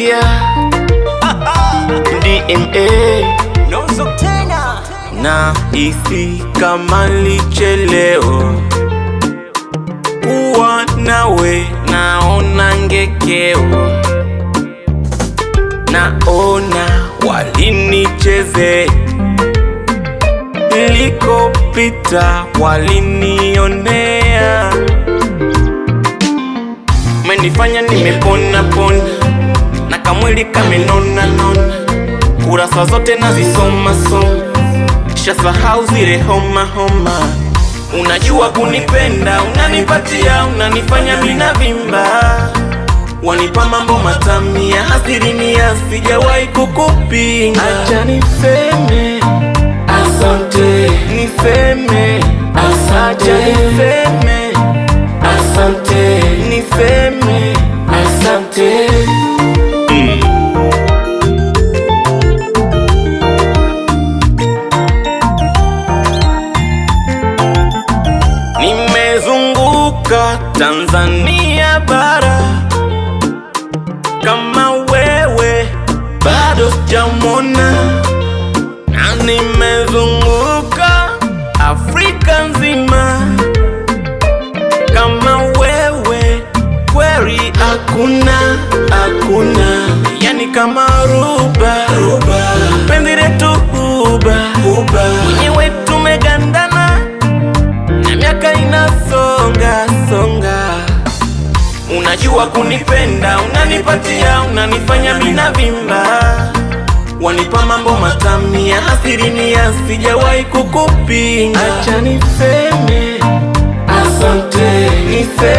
Sikia DMA Nozo tena na isi kama lichelewa kuwa nawe, naona ngekeo, naona walinicheze, nilikopita walinionea, menifanya nimepona pona na kamwili kamenona nona, kurasa zote nazisoma soma, shasahau zile homa homa. Unajua kunipenda, unanipatia, unanifanya mina vimba, wanipa mambo matamia, asilimia sijawahi kukupinga. Acha niseme asante, niseme asante, niseme asante, niseme asante. Nimezunguka Tanzania bara, kama wewe bado sijamwona, na nimezunguka Afrika nzima, kama wewe kweli hakuna, hakuna. Yani kama ruba, penzi letu huba, mwenyewe tumegandana na miaka inasonga songa. Unajua kunipenda, unanipatia, unanifanya mina vimba, wanipa mambo matamia, asilimia sijawahi kukupinga. Acha niseme asante, niseme